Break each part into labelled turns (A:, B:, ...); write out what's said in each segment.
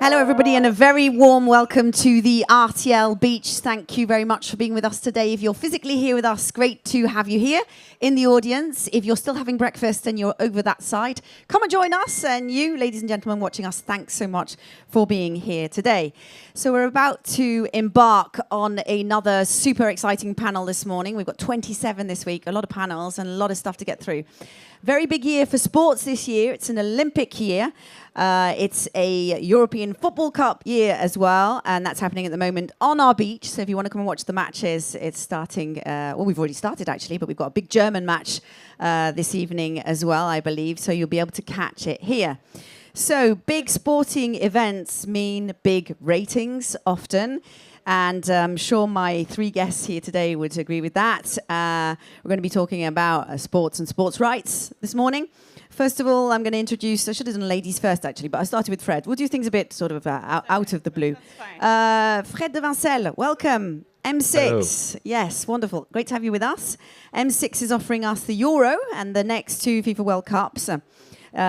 A: Hello, everybody, and a very warm welcome to the RTL Beach. Thank you very much for being with us today. If you're physically here with us, great to have you here in the audience. If you're still having breakfast and you're over that side, come and join us. And you, ladies and gentlemen, watching us, thanks so much for being here today. So we're about to embark on another super exciting panel this morning. We've got 27 this week, a lot of panels and a lot of stuff to get through. Very big year for sports this year. It's an Olympic year. It's a European Football Cup year as well, and that's happening at the moment on our beach. So if you want to come and watch the matches, it's starting, well, we've already started actually, but we've got a big German match this evening as well, I believe, so you'll be able to catch it here. So big sporting events mean big ratings often. And I'm sure my three guests here today would agree with that. We're going to be talking about sports and sports rights this morning. First of all, I'm going to introduce, I should have done ladies first actually, but I started with Fred. We'll do things a bit sort of out of the blue. Frédéric de Vincelles, welcome. M6, hello. Yes, wonderful. Great to have you with us. M6 is offering us the Euro and the next two FIFA World Cups.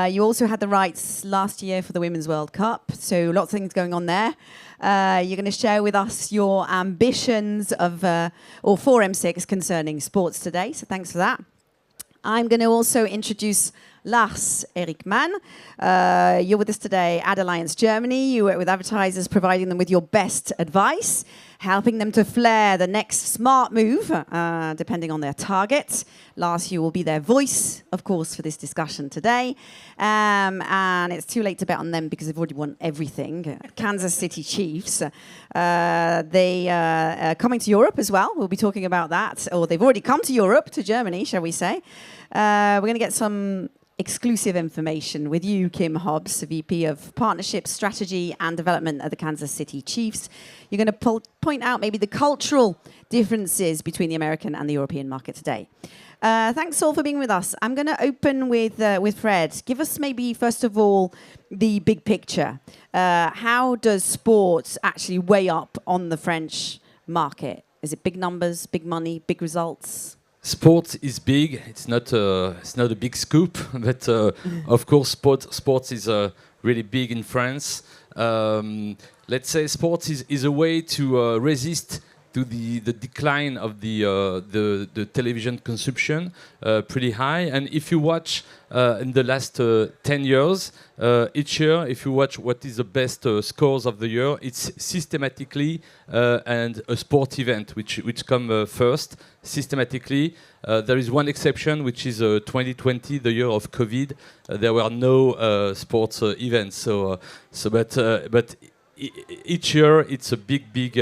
A: You also had the rights last year for the Women's World Cup, so lots of things going on there. You're going to share with us your ambitions or for M6 concerning sports today, so thanks for that. I'm going to also introduce Lars-Eric Mann. You're with us today at Alliance Germany. You work with advertisers, providing them with your best advice, helping them to flair the next smart move, depending on their target. Lars, you will be their voice, of course, for this discussion today. And it's too late to bet on them because they've already won everything. Kansas City Chiefs. They are coming to Europe as well. We'll be talking about that. Or they've already come to Europe, to Germany, shall we say. We're going to get some exclusive information with you, Kim Hobbs, VP of Partnerships, Strategy and Development at the Kansas City Chiefs. You're going to point out maybe the cultural differences between the American and the European market today. Thanks all for being with us. I'm going to open with Fred. Give us maybe, first of all, the big picture. How does sports actually weigh up on the French market? Is it big numbers, big money, big results?
B: Sport is big. It's not a big scoop, but of course, sports is really big in France. Let's say sports is a way to resist to the decline of the television consumption, pretty high. And if you watch in the last 10 years, each year, if you watch what is the best scores of the year, it's systematically and a sport event which come first systematically. There is one exception, which is 2020, the year of COVID. There were no sports events. But each year it's a big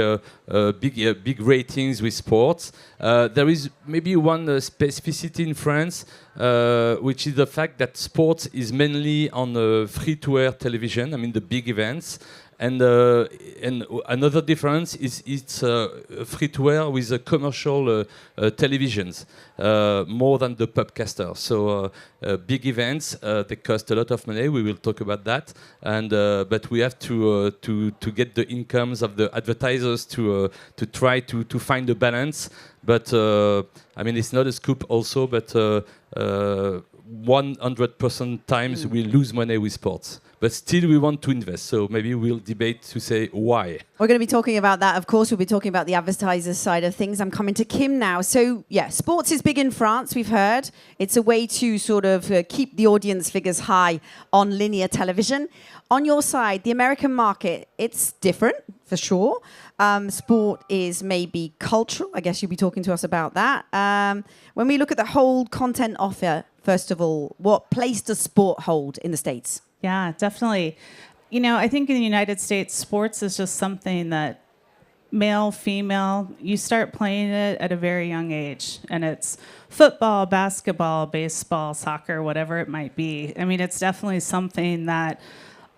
B: ratings with sports. There is maybe one specificity in France, which is the fact that sports is mainly on free-to-air television. I mean the big events. And another difference is it's free-to-air with commercial televisions, more than the pubcasters. So big events, they cost a lot of money. We will talk about that. And but we have to get the incomes of the advertisers to try to find a balance. But I mean, it's not a scoop also, but 100% times we lose money with sports. But still we want to invest, so maybe we'll debate to say why.
A: We're going to be talking about that, of course. We'll be talking about the advertisers side of things. I'm coming to Kim now. So, yeah, sports is big in France, we've heard. It's a way to sort of keep the audience figures high on linear television. On your side, the American market, it's different, for sure. Sport is maybe cultural. I guess you'll be talking to us about that. When we look at the whole content offer, first of all, what place does sport hold in the States?
C: Yeah, definitely. You know, I think in the United States, sports is just something that male, female, you start playing it at a very young age. And it's football, basketball, baseball, soccer, whatever it might be. I mean, it's definitely something that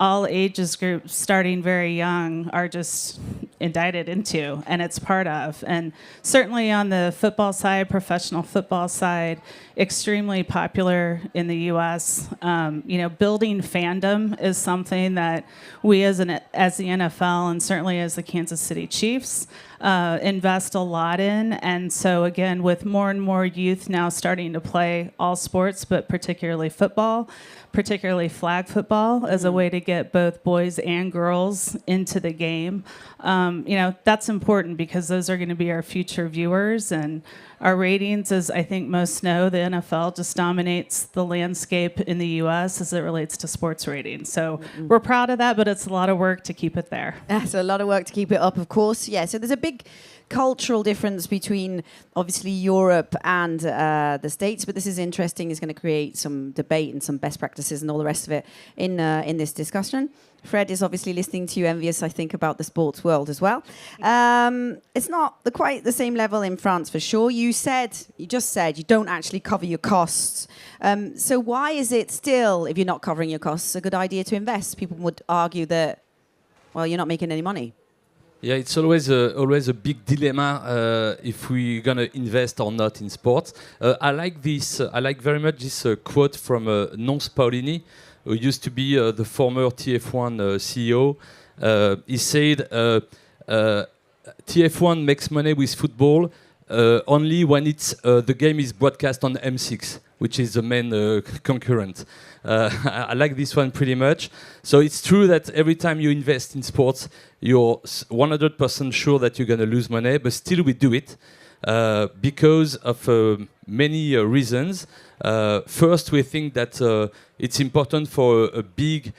C: all ages groups starting very young are just indicted into, and it's part of. And certainly on the football side, professional football side, extremely popular in the U.S. Building fandom is something that we as the NFL and certainly as the Kansas City Chiefs invest a lot in. And so again, with more and more youth now starting to play all sports, but particularly football, particularly flag football, as a way to get get both boys and girls into the game. That's important because those are going to be our future viewers, and our ratings, as I think most know, the NFL just dominates the landscape in the U.S. as it relates to sports ratings. So we're proud of that, but it's a lot of work to keep it there.
A: That's a lot of work to keep it up, of course. Yeah, so there's a big cultural difference between obviously Europe and the States, but this is interesting. It's going to create some debate and some best practices and all the rest of it in this discussion. Fred is obviously listening to you, envious, I think, about the sports world as well. It's not quite the same level in France, for sure. You just said you don't actually cover your costs. So why is it still, if you're not covering your costs, a good idea to invest? People would argue that, well, you're not making any money.
B: Yeah, it's always a big dilemma if we're gonna invest or not in sports. I like this. I like very much this quote from Nonce Paolini, who used to be the former TF1 CEO. He said, "TF1 makes money with football only when the game is broadcast on M6, which is the main concurrent." I like this one pretty much. So it's true that every time you invest in sports, you're 100% sure that you're going to lose money, but still we do it because of many reasons. First, we think that it's important for a big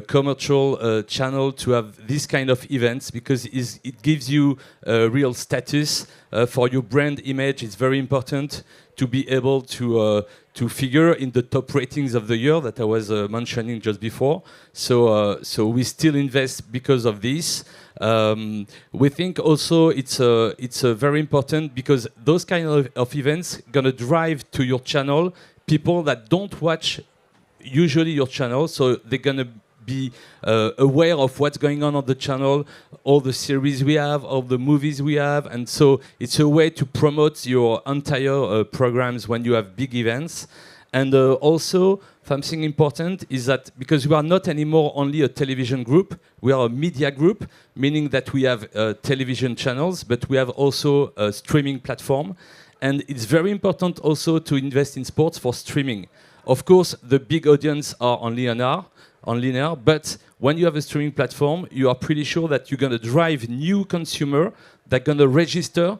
B: commercial channel to have this kind of events because it gives you real status for your brand image. It's very important to be able to figure in the top ratings of the year that I was mentioning just before. So we still invest because of this. We think also it's very important because those kind of events gonna drive to your channel people that don't watch usually your channel, so they're gonna be aware of what's going on the channel, all the series we have, all the movies we have, and so it's a way to promote your entire programs when you have big events. And also, something important is that because we are not anymore only a television group, we are a media group, meaning that we have television channels, but we have also a streaming platform. And it's very important also to invest in sports for streaming. Of course, the big audience are on linear, but when you have a streaming platform, you are pretty sure that you're going to drive new consumer that are going to register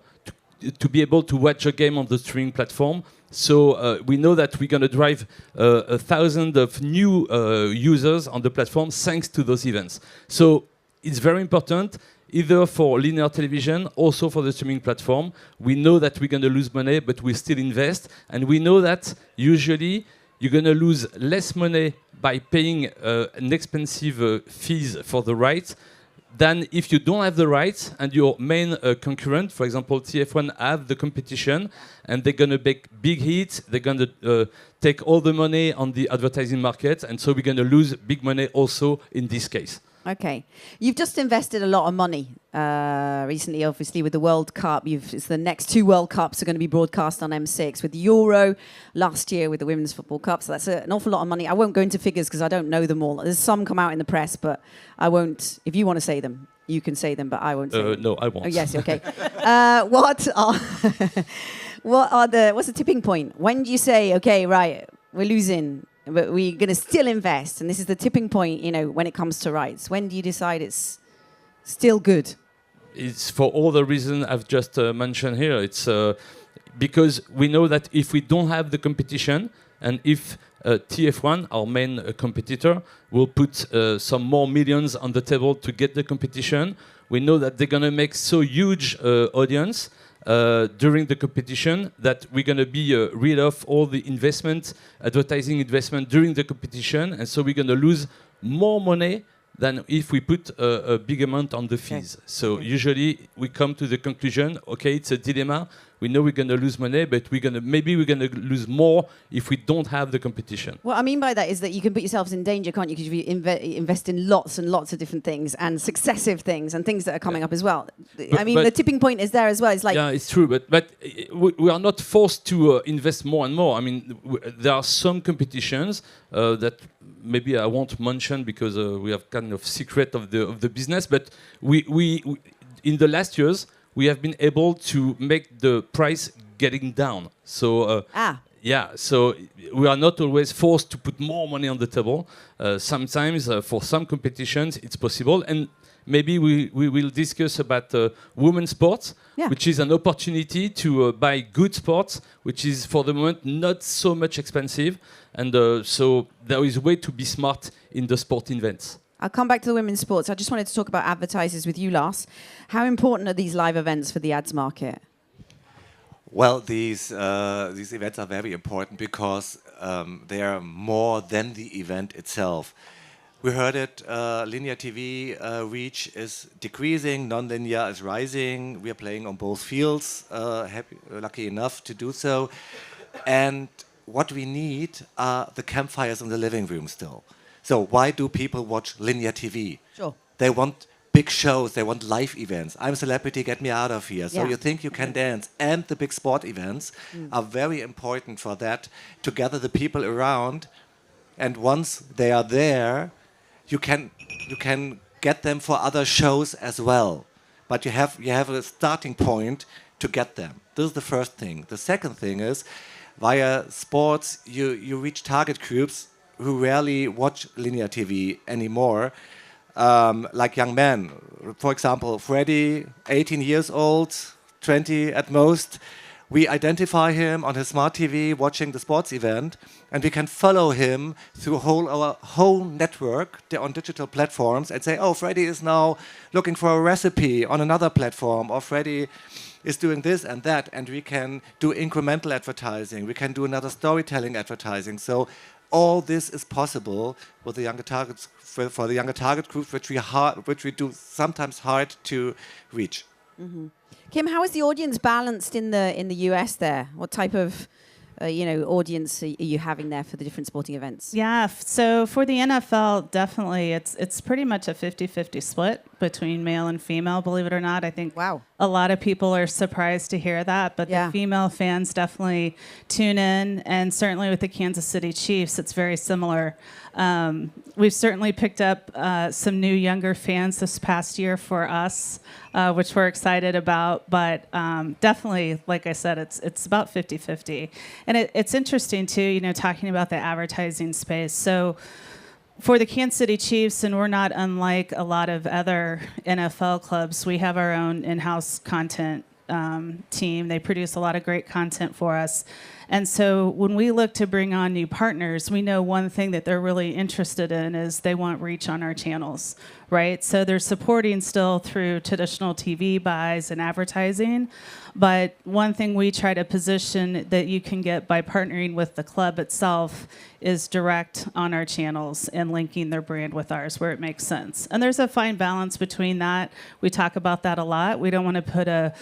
B: to be able to watch a game on the streaming platform. So we know that we're going to drive 1,000 of new users on the platform thanks to those events. So it's very important, either for linear television, also for the streaming platform. We know that we're going to lose money, but we still invest. And we know that usually you're going to lose less money by paying an expensive fees for the rights than if you don't have the rights and your main concurrent, for example, TF1, have the competition and they're going to make big hits. They're going to take all the money on the advertising market, and so we're going to lose big money also in this case.
A: Okay. You've just invested a lot of money recently, obviously, with the World Cup. It's the next 2 World Cups are going to be broadcast on M6, with the Euro last year with the Women's Football Cup. So that's an awful lot of money. I won't go into figures because I don't know them all. There's some come out in the press, but I won't. If you want to say them, you can say them, but I won't say them.
B: No, I won't.
A: Oh, yes, okay. What's the tipping point? When do you say, okay, right, we're losing, but we're going to still invest, and this is the tipping point, when it comes to rights? When do you decide it's still good?
B: It's for all the reasons I've just mentioned here. It's because we know that if we don't have the competition, and if TF1, our main competitor, will put some more millions on the table to get the competition, we know that they're going to make so huge audience during the competition that we're going to be rid of all the advertising investment during the competition, and so we're going to lose more money than if we put a big amount on the fees. Okay. So usually we come to the conclusion, okay, it's a dilemma. We know we're going to lose money, but maybe we're going to lose more if we don't have the competition.
A: What I mean by that is that you can put yourselves in danger, can't you? Because you invest in lots and lots of different things and successive things and things that are coming up as well. But the tipping point is there as well. It's like,
B: yeah, it's true, but we are not forced to invest more and more. I mean, there are some competitions that maybe I won't mention because we have kind of secret of the business, but we in the last years we have been able to make the price getting down. So Yeah, so we are not always forced to put more money on the table. Sometimes for some competitions it's possible, and maybe we will discuss about women's sports, which is an opportunity to buy good sports, which is for the moment not so much expensive, and so there is a way to be smart in the sport events.
A: I'll come back to the women's sports. I just wanted to talk about advertisers with you, Lars. How important are these live events for the ads market?
D: Well, these events are very important because they are more than the event itself. We heard it, linear TV reach is decreasing, non-linear is rising. We are playing on both fields, lucky enough to do so. And what we need are the campfires in the living room still. So why do people watch linear TV?
A: Sure.
D: They want big shows, they want live events. I'm a celebrity, get me out of here. So you think you can dance. And the big sport events are very important for that, to gather the people around. And once they are there, you can get them for other shows as well. But you have a starting point to get them. This is the first thing. The second thing is, via sports, you reach target groups who rarely watch linear TV anymore, like young men. For example, Freddie, 18 years old, 20 at most. We identify him on his smart TV watching the sports event, and we can follow him through our whole network on digital platforms and say, oh, Freddie is now looking for a recipe on another platform, or Freddie is doing this and that, and we can do incremental advertising, we can do another storytelling advertising. So all this is possible with the younger targets, for the younger target group, which we do sometimes hard to reach.
A: Mm-hmm. Kim, how is the audience balanced in the US there? What type of audience are you having there for the different sporting events?
C: Yeah, so for the NFL, definitely it's pretty much a 50-50 split between male and female, believe it or not. I think a lot of people are surprised to hear that, but the female fans definitely tune in, and certainly with the Kansas City Chiefs, it's very similar. We've certainly picked up some new younger fans this past year for us, which we're excited about, but definitely, like I said, it's about 50-50. And it's interesting too, talking about the advertising space. So for the Kansas City Chiefs, and we're not unlike a lot of other NFL clubs, we have our own in-house content team. They produce a lot of great content for us. And so when we look to bring on new partners, we know one thing that they're really interested in is they want reach on our channels, right? So they're supporting still through traditional TV buys and advertising. But one thing we try to position that you can get by partnering with the club itself is direct on our channels and linking their brand with ours where it makes sense. And there's a fine balance between that. We talk about that a lot. We don't want to put a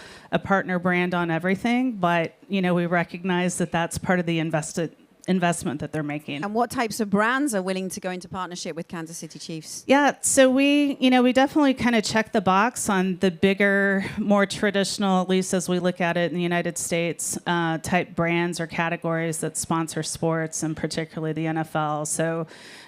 C: partner brand on everything, but we recognize that that's part of the investment that they're making.
A: And what types of brands are willing to go into partnership with Kansas City Chiefs?
C: Yeah, so we definitely kind of check the box on the bigger, more traditional, at least as we look at it in the United States, type brands or categories that sponsor sports, and particularly the NFL. So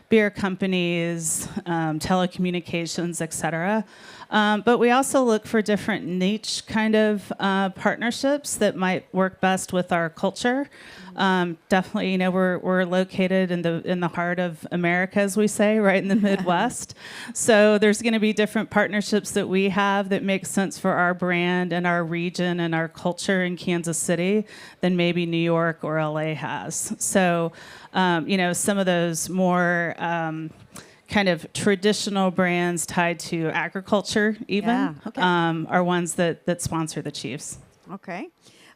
C: beer companies, telecommunications, et cetera. But we also look for different niche kind of partnerships that might work best with our culture. Definitely, we're located in the heart of America, as we say, right in the Midwest. So there's going to be different partnerships that we have that make sense for our brand and our region and our culture in Kansas City than maybe New York or LA has. So, some of those more kind of traditional brands tied to agriculture even are ones that sponsor the Chiefs.
A: Okay.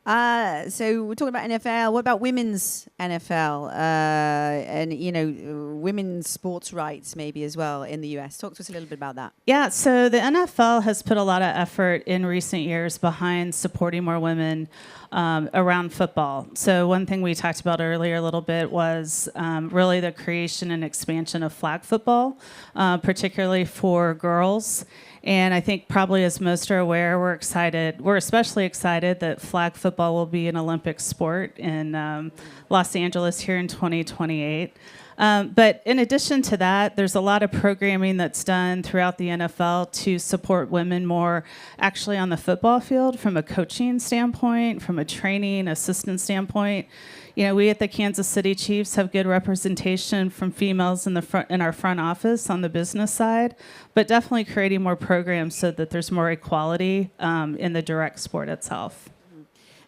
A: So we're talking about NFL. What about women's NFL and, women's sports rights maybe as well in the US? Talk to us a little bit about that.
C: Yeah, so the NFL has put a lot of effort in recent years behind supporting more women around football. So one thing we talked about earlier a little bit was really the creation and expansion of flag football, particularly for girls. And I think probably as most are aware, we're especially excited that flag football will be an Olympic sport in Los Angeles here in 2028. But in addition to that, there's a lot of programming that's done throughout the NFL to support women more actually on the football field from a coaching standpoint, from a training assistant standpoint. we at the Kansas City Chiefs have good representation from females in our front office on the business side, but definitely creating more programs so that there's more equality in the direct sport itself.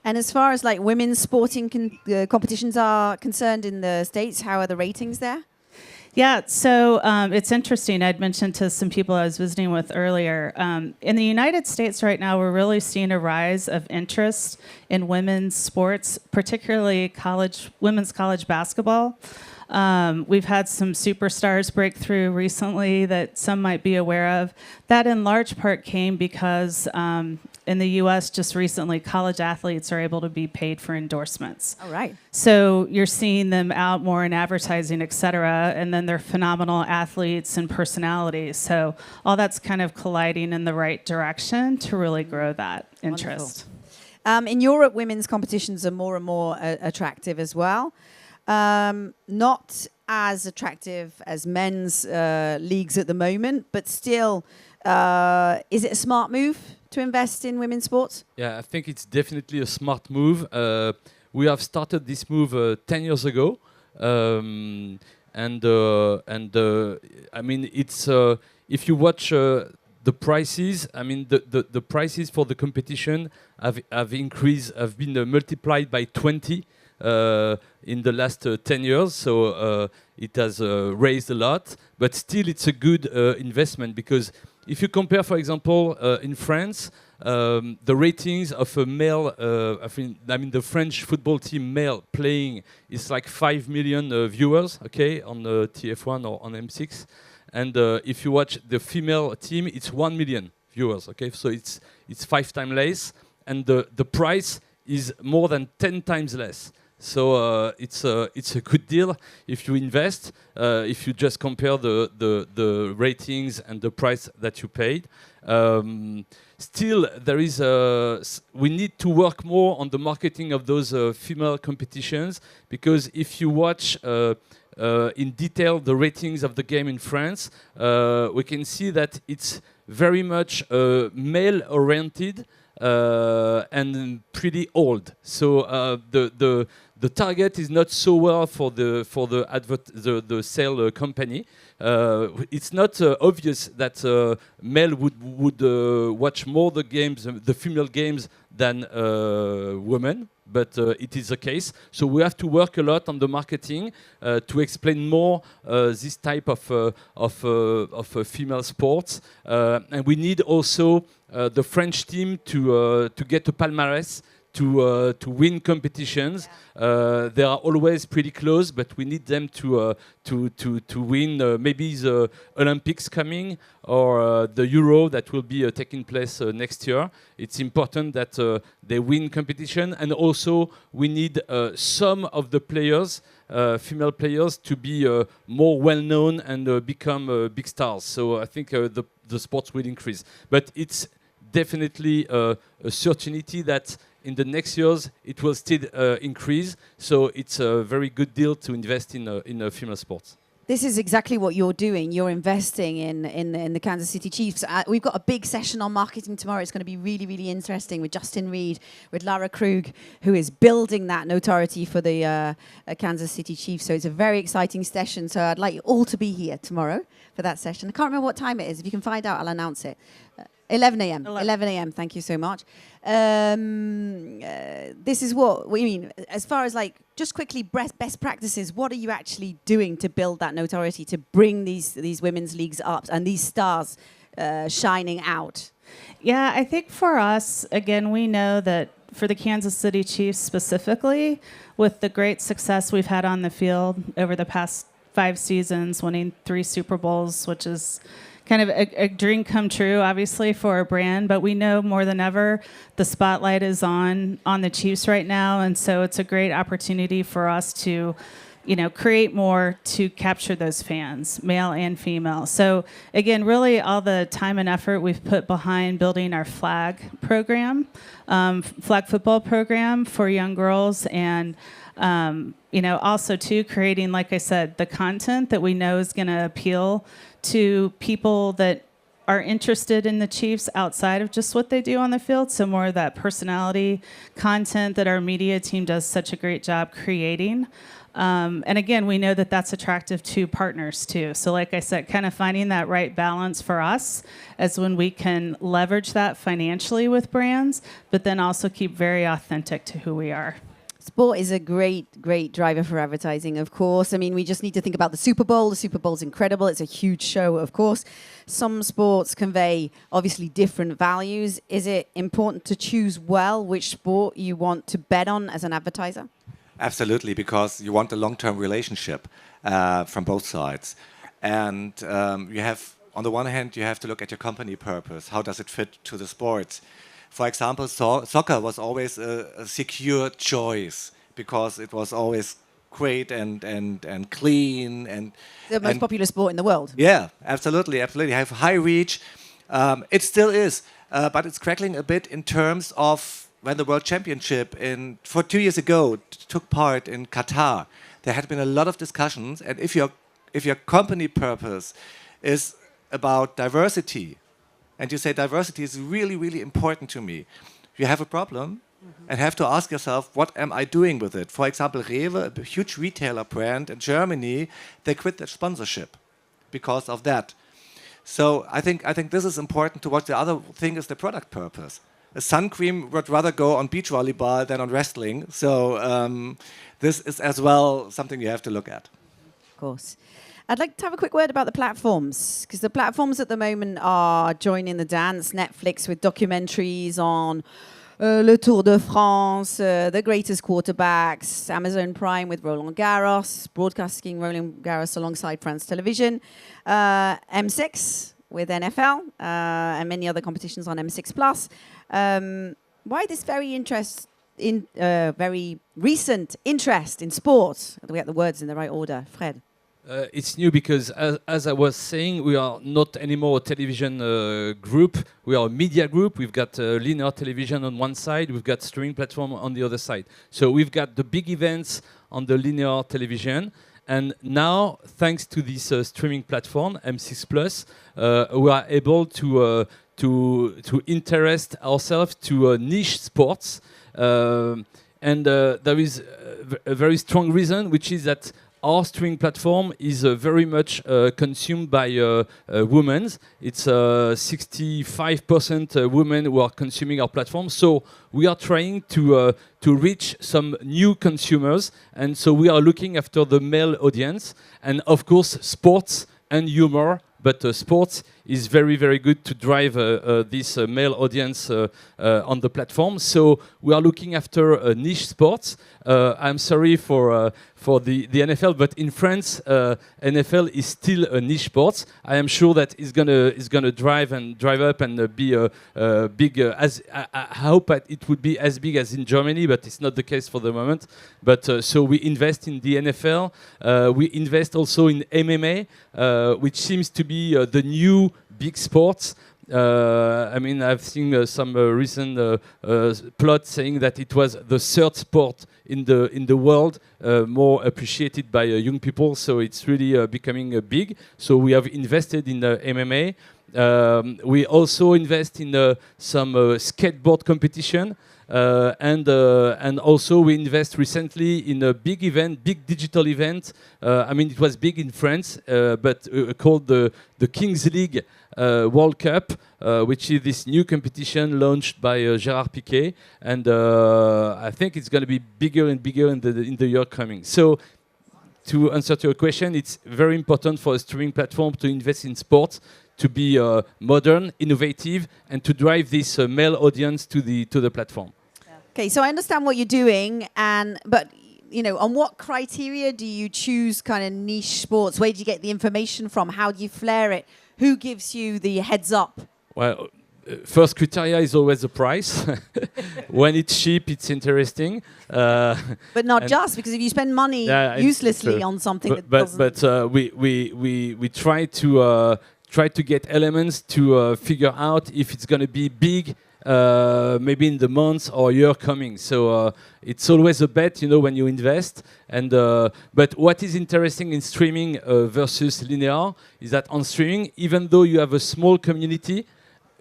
A: And as far as like women's sporting competitions are concerned in the States, how are the ratings there?
C: Yeah, so it's interesting. I'd mentioned to some people I was visiting with earlier. In the United States right now, we're really seeing a rise of interest in women's sports, particularly women's college basketball. We've had some superstars break through recently that some might be aware of. That in large part came because in the U.S. just recently, college athletes are able to be paid for endorsements.
A: All right.
C: So you're seeing them out more in advertising, et cetera, and then they're phenomenal athletes and personalities. So all that's kind of colliding in the right direction to really grow that interest.
A: In Europe, women's competitions are more and more attractive as well. Not as attractive as men's leagues at the moment, but still, is it a smart move to invest in women's sports?
B: Yeah, I think it's definitely a smart move. We have started this move 10 years ago, and I mean, it's if you watch the prices, I mean, the prices for the competition have increased, have been multiplied by 20 in the last 10 years. So it has raised a lot, but still it's a good investment, because if you compare, for example, in France, the ratings of a male, I mean the French football team male playing is like 5 million viewers, okay, on TF1 or on M6. And if you watch the female team, it's 1 million viewers, okay? So it's 5 times less, and the price is more than 10 times less. So it's a good deal if you invest, if you just compare the ratings and the price that you paid. Still, there is we need to work more on the marketing of those female competitions, because if you watch in detail the ratings of the game in France, we can see that it's very much male-oriented and pretty old. So the target is not so well for the sale company. It's not obvious that male would watch more the games, the female games, than women, but it is the case. So we have to work a lot on the marketing to explain more this type of female sports, and we need also the French team to get a palmarès, to win competitions. They are always pretty close, but we need them to win maybe the Olympics coming, or the Euro that will be taking place next year. It's important that they win competition, and also we need some of the players, female players, to be more well-known and become big stars. So I think the sports will increase. But it's definitely a certainty that in the next years it will still increase. So it's a very good deal to invest in female sports.
A: This is exactly what you're doing. You're investing in the Kansas City Chiefs. We've got a big session on marketing tomorrow. It's going to be really, really interesting with Justin Reed, with Lara Krug, who is building that notoriety for the Kansas City Chiefs. So it's a very exciting session. So I'd like you all to be here tomorrow for that session. I can't remember what time it is. If you can find out, I'll announce it. 11 a.m. 11 a.m. Thank you so much. This is what we mean. As far as like, just quickly, best practices, what are you actually doing to build that notoriety, to bring these women's leagues up and these stars shining out?
C: Yeah, I think for us, again, we know that for the Kansas City Chiefs specifically, with the great success we've had on the field over the past 5 seasons, winning 3 Super Bowls, which is kind of a dream come true, obviously, for a brand. But we know more than ever the spotlight is on the Chiefs right now, and so it's a great opportunity for us to, create more to capture those fans, male and female. So again, really all the time and effort we've put behind building our flag program, flag football program for young girls, and also too creating, like I said, the content that we know is going to appeal to people that are interested in the Chiefs outside of just what they do on the field. So more of that personality content that our media team does such a great job creating. And again, we know that that's attractive to partners too. So like I said, kind of finding that right balance for us as when we can leverage that financially with brands, but then also keep very authentic to who we are.
A: Sport is a great driver for advertising, of course. I mean, we just need to think about the Super Bowl. The Super Bowl's incredible. It's a huge show, of course. Some sports convey, obviously, different values. Is it important to choose well which sport you want to bet on as an advertiser?
D: Absolutely, because you want a long-term relationship from both sides. And you have, on the one hand, you have to look at your company purpose. How does it fit to the sport? For example, soccer was always a secure choice because it was always great and clean and
A: the most popular sport in the world.
D: Yeah, absolutely. Have high reach. It still is, but it's crackling a bit in terms of when the World Championship for 2 years ago took part in Qatar. There had been a lot of discussions, and if your company purpose is about diversity, and you say diversity is really, really important to me, you have a problem and have to ask yourself, what am I doing with it? For example, Rewe, a huge retailer brand in Germany, they quit their sponsorship because of that. So I think this is important to watch. The other thing is the product purpose. A sun cream would rather go on beach volleyball than on wrestling. So this is as well something you have to look at.
A: Of course. I'd like to have a quick word about the platforms, because the platforms at the moment are joining the dance. Netflix with documentaries on Le Tour de France, the greatest quarterbacks, Amazon Prime with Roland Garros, broadcasting Roland Garros alongside France Television, M6 with NFL, and many other competitions on M6 Plus. Why this very recent interest in sports? Do we get the words in the right order, Fred?
B: It's new because, as I was saying, we are not anymore a television group. We are a media group. We've got linear television on one side. We've got streaming platform on the other side. So we've got the big events on the linear television. And now, thanks to this streaming platform, M6 Plus, we are able to interest ourselves to niche sports. And there is a very strong reason, which is that our streaming platform is very much consumed by women. It's 65% women who are consuming our platform. So we are trying to reach some new consumers. And so we are looking after the male audience. And of course, sports and humor. But sports is very, very good to drive this male audience on the platform. So we are looking after niche sports. I'm sorry for the NFL, but in France, NFL is still a niche sport. I am sure that it's gonna drive up and be big. As I hope that it would be as big as in Germany, but it's not the case for the moment. But so we invest in the NFL. We invest also in MMA, which seems to be the new big sport. I mean, I've seen some recent plot saying that it was the third sport in the world, more appreciated by young people. So it's really becoming big. So we have invested in MMA. We also invest in some skateboard competition. And also we invest recently in a big event, big digital event. I mean, it was big in France, but called the Kings League World Cup, which is this new competition launched by Gérard Piquet, and I think it's going to be bigger and bigger in the year coming. So, to answer to your question, it's very important for a streaming platform to invest in sports, to be modern, innovative, and to drive this male audience to the platform.
A: Okay, so I understand what you're doing, but you know, on what criteria do you choose kind of niche sports? Where do you get the information from? How do you flare it? Who gives you the heads up?
B: Well, first criteria is always the price. When it's cheap, it's interesting.
A: But not just, because if you spend money uselessly on something
B: we try to get elements to figure out if it's going to be big maybe in the months or year coming. So it's always a bet, when you invest. And but what is interesting in streaming versus linear is that on streaming, even though you have a small community,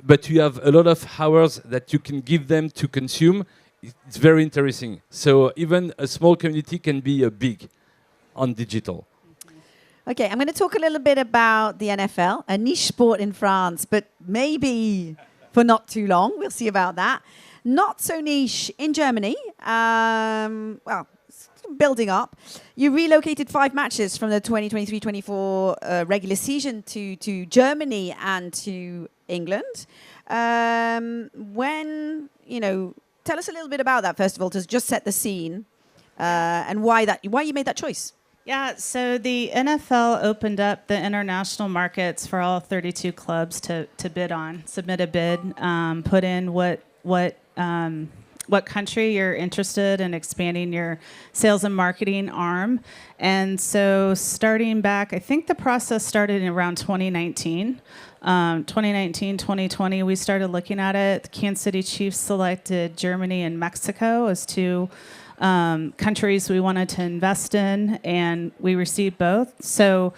B: but you have a lot of hours that you can give them to consume, it's very interesting. So even a small community can be big on digital.
A: Okay, I'm going to talk a little bit about the NFL, a niche sport in France, but maybe for not too long. We'll see about that. Not so niche in Germany. Well, building up. You relocated 5 matches from the 2023-24 regular season to Germany and to England. Tell us a little bit about that, first of all, to just set the scene and why you made that choice.
C: Yeah, so the NFL opened up the international markets for all 32 clubs to bid on, submit a bid, put in what country you're interested in expanding your sales and marketing arm. And so starting back, I think the process started in around 2019. 2019, 2020, we started looking at it. The Kansas City Chiefs selected Germany and Mexico as 2 countries we wanted to invest in, and we received both. So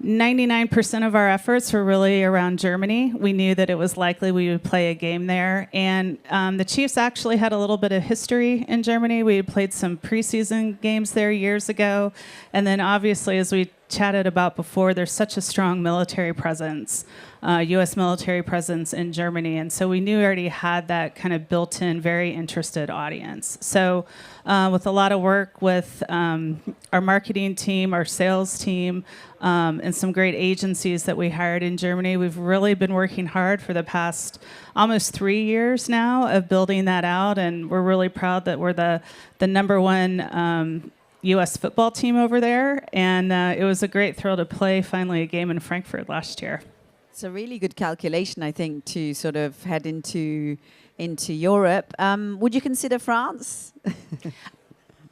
C: 99% of our efforts were really around Germany. We knew that it was likely we would play a game there. And the Chiefs actually had a little bit of history in Germany. We had played some preseason games there years ago. And then obviously, as we chatted about before, there's such a strong military presence, U.S. military presence in Germany. And so we knew we already had that kind of built-in, very interested audience. So with a lot of work with our marketing team, our sales team, and some great agencies that we hired in Germany, we've really been working hard for the past almost 3 years now of building that out. And we're really proud that we're the number 1 U.S. football team over there. And it was a great thrill to play finally a game in Frankfurt last year.
A: It's a really good calculation, I think, to sort of head into Europe. Would you consider France?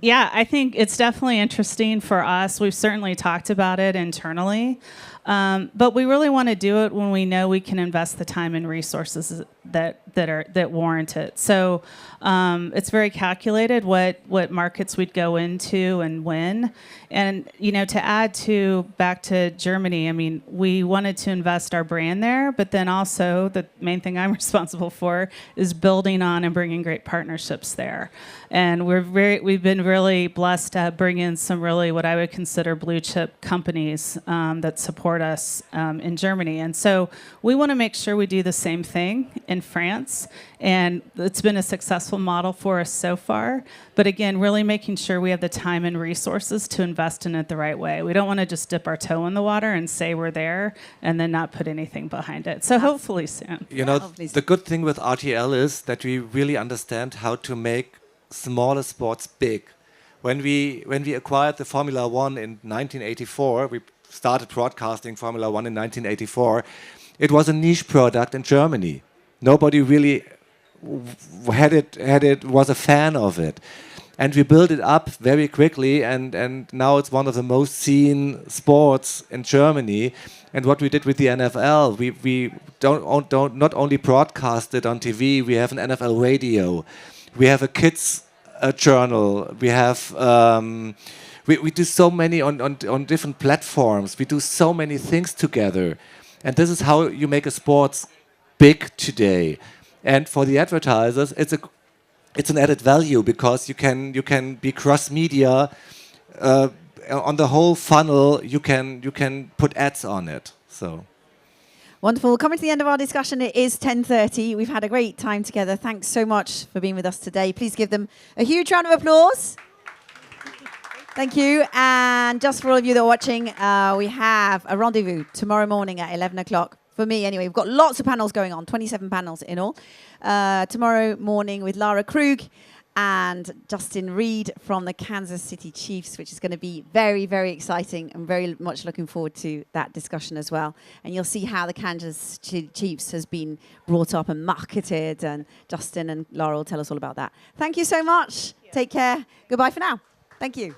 C: Yeah, I think it's definitely interesting for us. We've certainly talked about it internally. But we really want to do it when we know we can invest the time and resources that warrant it. So it's very calculated what markets we'd go into and when. And to add back to Germany, I mean, we wanted to invest our brand there, but then also the main thing I'm responsible for is building on and bringing great partnerships there. And we've been really blessed to bring in some really what I would consider blue chip companies that support us in Germany. And so we want to make sure we do the same thing in France. And it's been a successful model for us so far. But again, really making sure we have the time and resources to invest in it the right way. We don't want to just dip our toe in the water and say we're there and then not put anything behind it. So hopefully soon.
D: The good thing with RTL is that we really understand how to make smaller sports big. When we acquired the Formula One in 1984, we started broadcasting Formula One in 1984. It was a niche product in Germany. Nobody really was a fan of it. And we built it up very quickly, and now it's one of the most seen sports in Germany. And what we did with the NFL, we don't not only broadcast it on TV, we have an NFL radio, we have a kids journal, we have we do so many on different platforms. We do so many things together, and this is how you make a sports big today. And for the advertisers, it's an added value because you can be cross media on the whole funnel. You can put ads on it. So
A: wonderful. Coming to the end of our discussion, it is 10:30. We've had a great time together. Thanks so much for being with us today. Please give them a huge round of applause. Thank you. And just for all of you that are watching, we have a rendezvous tomorrow morning at 11 o'clock. For me, anyway, we've got lots of panels going on, 27 panels in all. Tomorrow morning with Lara Krug and Justin Reed from the Kansas City Chiefs, which is going to be very, very exciting. I'm very much looking forward to that discussion as well. And you'll see how the Kansas Chiefs has been brought up and marketed, and Justin and Lara will tell us all about that. Thank you so much. Take care. Goodbye for now. Thank you.